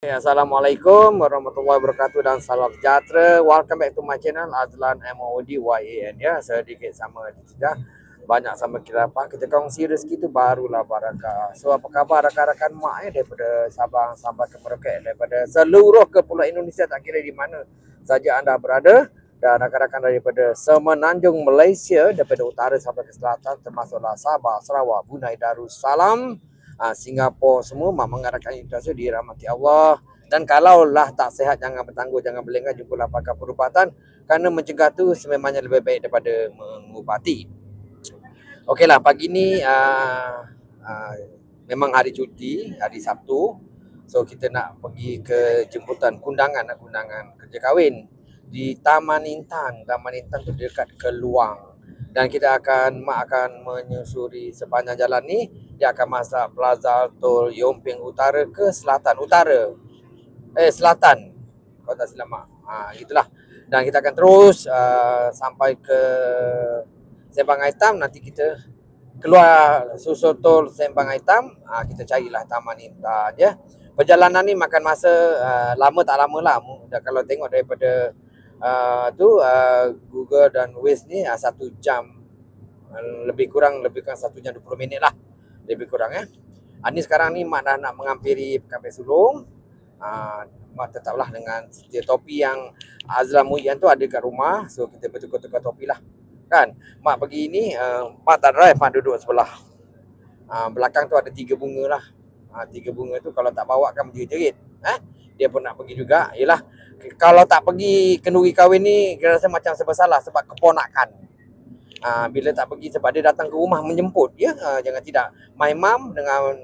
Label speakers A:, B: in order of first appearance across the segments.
A: Assalamualaikum warahmatullahi wabarakatuh dan salam sejahtera. Welcome back to my channel Azlan MODYAN ya. Sedikit sama saja. Banyak sama kita apa. Kita kongsi rezeki tu barulah barakah. So apa khabar rakan-rakan mak daripada Sabang sampai ke Merauke, daripada seluruh kepulauan Indonesia, tak kira di mana saja anda berada, dan rakan-rakan daripada Semenanjung Malaysia, daripada utara sampai ke selatan, termasuklah Sabah, Sarawak, Brunei Darussalam, Singapura, semua mak mengharapkan itu dirahmati Allah. Dan kalaulah tak sihat, jangan bertangguh, jangan berlengah, jumpalah pakar perubatan, kerana mencegah tu sememangnya lebih baik daripada mengubati. Okeylah, pagi ni memang hari cuti, hari Sabtu. So kita nak pergi ke jemputan kundangan kerja kahwin di Taman Intan. Taman Intan tu dekat Keluang. Dan mak akan menyusuri sepanjang jalan ni. Dia akan masuk Plaza Tol Yomping Utara ke selatan. Selatan. Kalau tak silap mak. Itulah. Dan kita akan terus sampai ke Sembang Hitam. Nanti kita keluar susul tol Sembang Hitam, kita carilah Taman Intan je. Perjalanan ni makan masa lama tak lama lah. Kalau tengok daripada Google dan Waze ni 1 jam lebih kurang 1 jam 20 minit lah, lebih kurang Ni sekarang ni mak dah nak menghampiri Pekan Sulong. Mak tetaplah dengan setia topi yang Azlan Muyan tu ada kat rumah. So kita bertukar-tukar topi lah kan. Mak pergi ni, mak tak drive, mak duduk sebelah. Belakang tu ada 3 bunga lah. 3 bunga tu kalau tak bawa kan menjerit-jerit. Dia pun nak pergi juga. Yelah, kalau tak pergi kenduri kahwin ni, saya rasa macam serba salah sebab keponakan. Bila tak pergi sebab dia datang ke rumah menjemput. Ya, jangan tidak. My mum dengan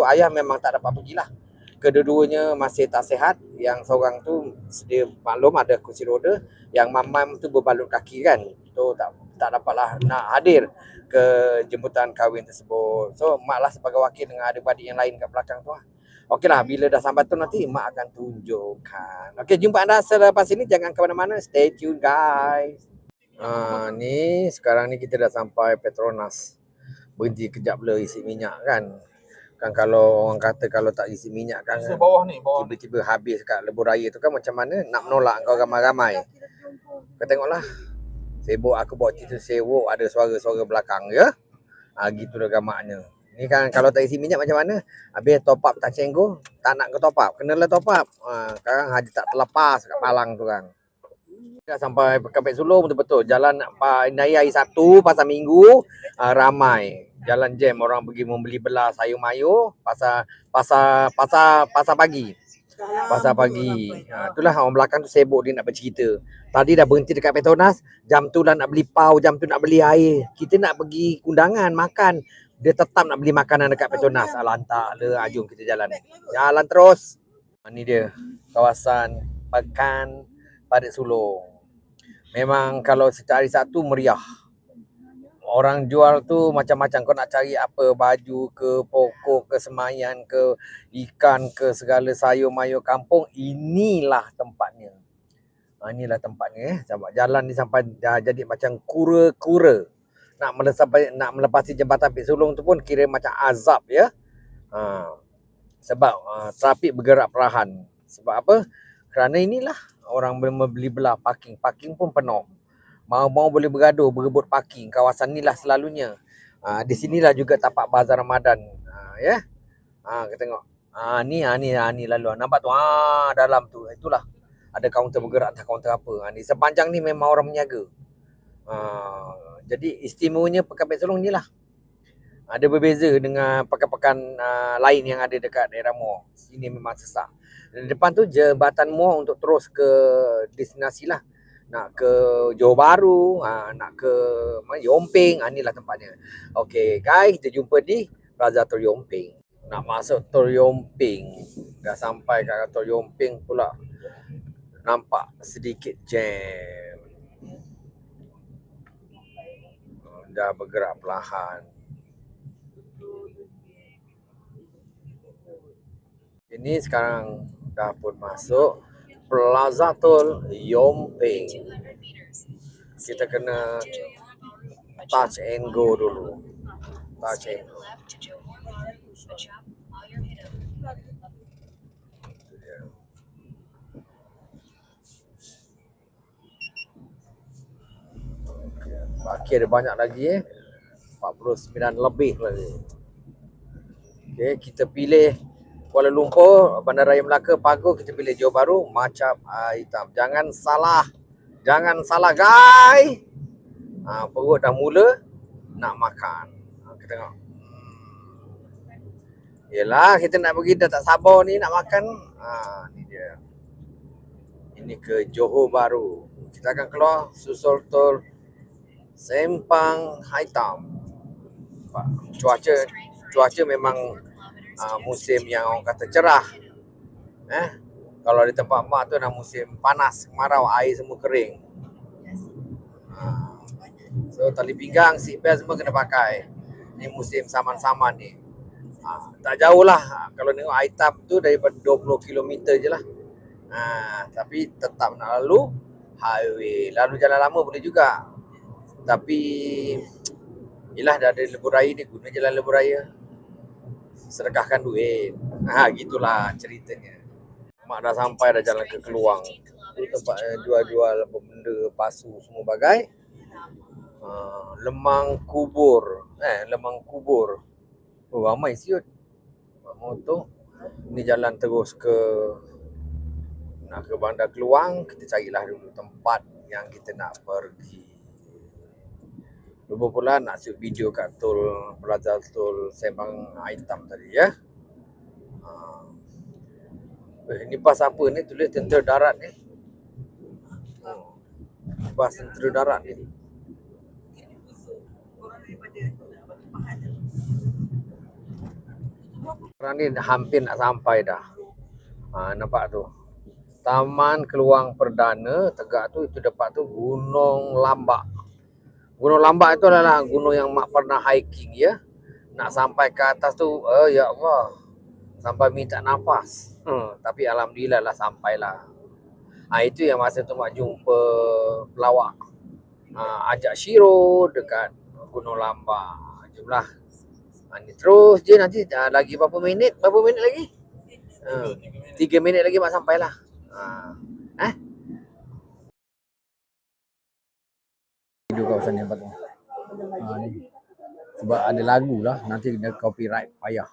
A: ayah memang tak dapat pergilah. Kedua-duanya masih tak sihat. Yang seorang tu dia maklum ada kursi roda, yang mam tu berbalut kaki kan. Tu tak dapatlah nak hadir ke jemputan kahwin tersebut. So mak lah sebagai wakil dengan adik-adik yang lain kat belakang tu lah. Okeylah, bila dah sampai tu nanti mak akan tunjukkan. Okey, jumpa anda selepas ini. Jangan ke mana-mana. Stay tune guys. Ni sekarang ni kita dah sampai Petronas. Berhenti kejap le isi minyak kan. Kan kalau orang kata kalau tak isi minyak kan tiba-tiba habis kat lebuh raya tu kan, macam mana nak menolak kau ramai-ramai. Kau tengoklah. Sibuk aku bawa cerita sewok, ada suara-suara belakang ya. Gitu dah gamaknya. Ni kan kalau tak isi minyak macam mana? Habis top up tak cenggo, tak nak ke top up. Kenalah top up. Sekarang haji tak terlepas kat palang tu kan. Dah sampai Pekan Sulong betul-betul. Jalan Naya hari Sabtu, pasal Minggu, ramai. Jalan jam, orang pergi membeli belah sayur mayur, pasal pagi. Pasal pagi. Itulah orang belakang tu sibuk dia nak bercerita. Tadi dah berhenti dekat Petronas, jam tu dah nak beli pau, jam tu nak beli air. Kita nak pergi kundangan makan. Dia tetap nak beli makanan dekat Petronas. Lantak le, jom kita jalan. Jalan terus. Ni dia kawasan Pekan Sulong. Memang kalau setiap hari Sabtu meriah. Orang jual tu macam-macam. Kau nak cari apa, baju ke, pokok ke, semayan ke, ikan ke, segala sayur mayur kampung, inilah tempatnya. Inilah tempatnya. Jalan ni sampai dah jadi macam kura-kura. Nak melepasi jembatan Pik Sulong tu pun kira macam azab ya. Sebab trafik bergerak perlahan. Sebab apa? Kerana inilah orang membeli belah parking. Parking pun penuh. Mau boleh bergaduh, berebut parking. Kawasan ni lah selalunya. Di sinilah juga tapak bazar Ramadan. Ya. Kita tengok. Ni lalu. Nampak tu? Dalam tu. Itulah. Ada kaunter bergerak, tak kaunter apa. Ni sepanjang ni memang orang menjaga. Jadi istimewanya Pekan Sulong ni lah. Ada berbeza dengan pekan-pekan lain yang ada dekat daerah Muar. Sini memang sesak. Dan depan tu jembatan Muar untuk terus ke destinasi lah. Nak ke Johor Bahru, nak ke Yomping, inilah tempatnya. Okey guys, kita jumpa di Plaza Tol Yomping. Nak masuk Tol Yomping. Dah sampai kat Tol Yomping pula. Nampak sedikit jam. Dah bergerak perlahan. Ini sekarang dah pun masuk Plaza Tol Yomping. Kita kena touch and go dulu. Touch and go. Okey, ada banyak lagi 49 lebih lagi. Okey, kita pilih Kuala Lumpur, Bandaraya Melaka, Pagu, kita pilih Johor Bahru, Macap Hitam. Jangan salah. Jangan salah, guys. Perut dah mula nak makan. Kita tengok. Yelah, kita nak pergi dah tak sabar ni nak makan. Ni dia. Ini ke Johor Bahru. Kita akan keluar susul tol Sempang Hitam. Cuaca memang musim yang orang kata cerah. Kalau di tempat mak tu dah musim panas, kemarau, air semua kering. So tali pinggang, seat belt semua kena pakai. Ni musim saman-saman ni. Tak jauh lah. Kalau tengok Hitam tu daripada 20 km je lah. Tapi tetap nak lalu highway. Lalu jalan lama boleh juga. Tapi yelah dah ada lebuh raya ni, guna jalan lebuh raya. Sedekahkan duit. Gitulah ceritanya. Mak dah sampai dah jalan ke Keluang. Itu tempat jual-jual benda pasu semua bagai. Lemang kubur. Lemang kubur. Ramai siut. Motor. Ini jalan terus nak ke Bandar Keluang. Kita carilah dulu tempat yang kita nak pergi. Lupa pula nak shoot video kat tol Plaza Tol Sembang Hitam tadi ya. Ini bas apa ni? Tulis tentera darat ni. Bas tentera darat ni. Sekarang ni hampir nak sampai dah. Nampak tu. Taman Keluang Perdana tegak tu, itu depan tu Gunung Lambak. Gunung Lambak itu adalah gunung yang mak pernah hiking ya. Nak sampai ke atas tu, ya Allah, sampai minta nafas. Tapi alhamdulillah lah sampailah. Itu yang masa tu mak jumpa pelawak ajak Shiro dekat Gunung Lambak. Jomlah. Ni terus je nanti lagi berapa minit? Berapa minit lagi? 3 minit lagi mak sampailah. Video kawasan yang patut. Ni. Sebab ada lagu lah, nanti dia copyright payah.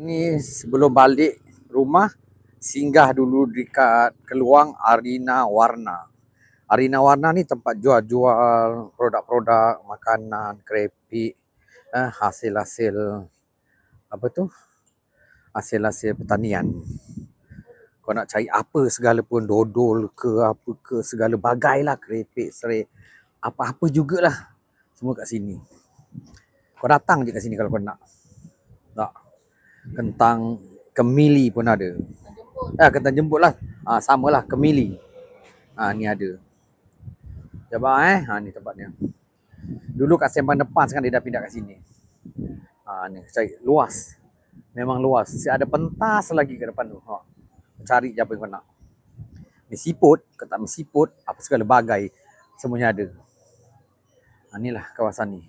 A: Ni sebelum balik rumah, singgah dulu dekat Keluang Arina Warna. Arina Warna ni tempat jual-jual produk-produk makanan, keripik, hasil-hasil apa tu? Hasil-hasil pertanian. Kau nak cari apa segala pun, dodol ke apa ke, segala bagai lah, keripik, serai, apa-apa jugalah. Semua kat sini. Kau datang je kat sini kalau kau nak. Tak. Kentang kemili pun ada. Kentang jemput lah. Samalah kemili. Ni ada. Coba ni tempatnya. Dulu kat Sembang depan, sekarang dia dah pindah kat sini. Ni cari luas. Memang luas. Ada pentas lagi kat depan tu. Cari je apa yang kau nak. Mi siput, ketak mi siput, apa segala bagai, semuanya ada. Inilah kawasan ni.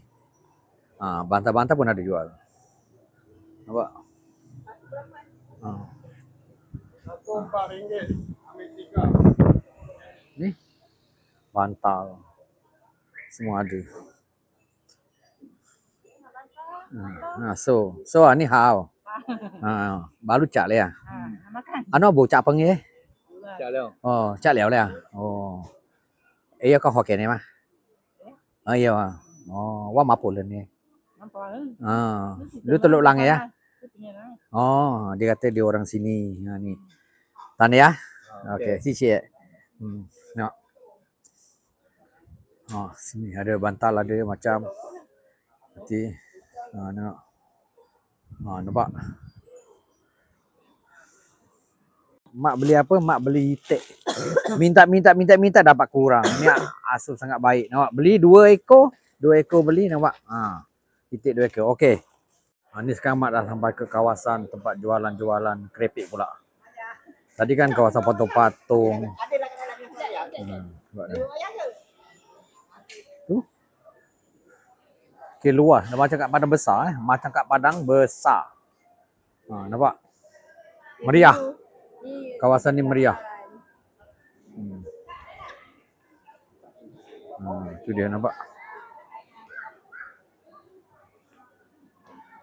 A: Bantal-bantal pun ada jual. Nampak? RM4, ambil 3. Ni bantal. Semua ada. So ni how. Baru cak le ya. Ano bu cak panggil? Cak liao. Cak liao le ya. Iya kau Hokkien ni mah. Iya. Wah mapo le ni. Lu teluk lang ya. Dia kata dia orang sini. Ni. Tanda ya. Okey, siap. Nak. Sini ada bantal, ada macam nanti nak. Nampak. Mak beli apa? Mak beli itik. Minta dapat kurang. Ni asal sangat baik. Nampak? Beli 2 ekor. 2 ekor beli, nampak? Itik 2 ekor. Okey. Ni sekarang mak dah sampai ke kawasan tempat jualan-jualan keripik pula. Tadi kan kawasan patung-patung. Tu. Okey, luas. Dah macam kat padang besar. Macam kat padang besar. Nampak? Meriah. Kawasan ni meriah.
B: Itu dia nampak.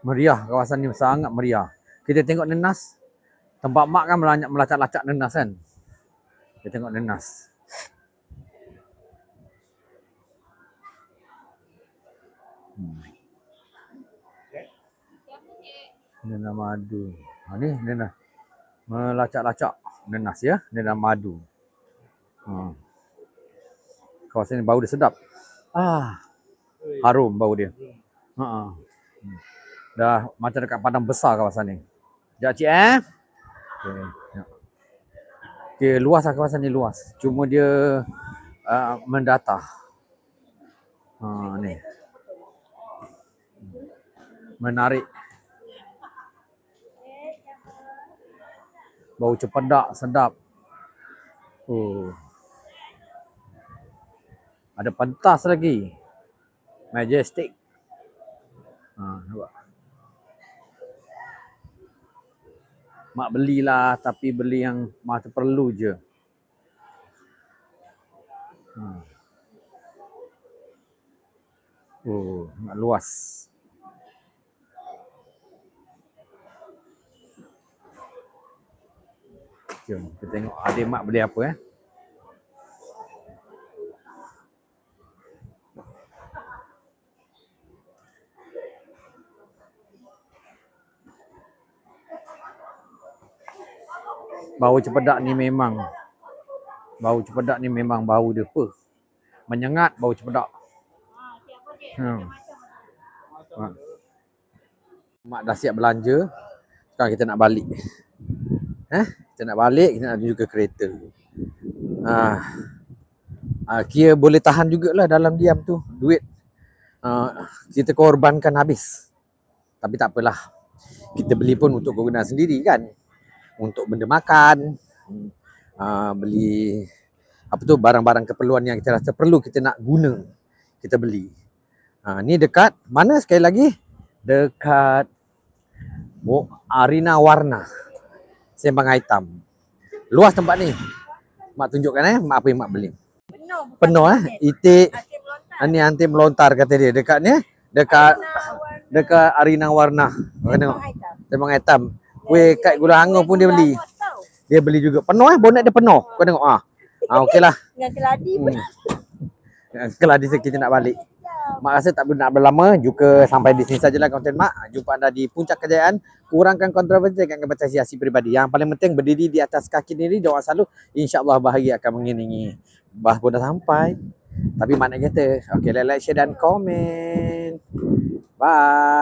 B: Meriah kawasan ni, sangat meriah. Kita tengok nenas. Tempat mak kan melacak-lacak nenas kan. Kita tengok nenas. Nenas madu. Ni nenas. Melacak-lacak nenas ya. Nenas madu. Kawasan ni bau dia sedap. Harum bau dia. Dah macam dekat padang besar kawasan ni. Sekejap cik Okay, luas lah kawasan ni, luas. Cuma dia mendatah. Ni. Menarik. Bau cempedak sedap. Ada pentas lagi. Majestic. Nampak. Mak belilah, tapi beli yang masa perlu je. Sangat luas. Jom kita tengok adik mak beli apa Bau cempedak ni memang bau dia menyengat bau cempedak. Mak dah siap belanja. Sekarang kita nak balik. Kita nak balik, kita nak tuju ke kereta. Kira boleh tahan jugalah dalam diam tu. Duit kita korbankan habis. Tapi tak apalah. Kita beli pun untuk kegunaan sendiri kan. Untuk benda makan, beli barang-barang keperluan yang kita rasa perlu kita nak guna, kita beli. Ni dekat mana sekali lagi? Dekat Arina Warna, Sembang Hitam. Luas tempat ni. Mak tunjukkan mak apa yang mak beli. Penuh itik. Ni anti melontar kata dia. Dekat ni, dekat Arina Warna. Tengok. Sembang Hitam. Kuih kat gula anggur pun dia beli. Dia beli juga. Penuh bonet dia penuh. Kau tengok okeylah.
C: Dengan keladi pun.
B: Keladi kita nak balik. Mak rasa tak nak berlama. Juga sampai di sini sajalah konten mak. Jumpa anda di puncak kejayaan. Kurangkan kontroversi dengan kepercayaan pribadi. Yang paling penting berdiri di atas kaki sendiri. Doa selalu. InsyaAllah bahagia akan mengiringi. Bah pun dah sampai. Tapi mak nak kata. Okay, like, share dan komen. Bye.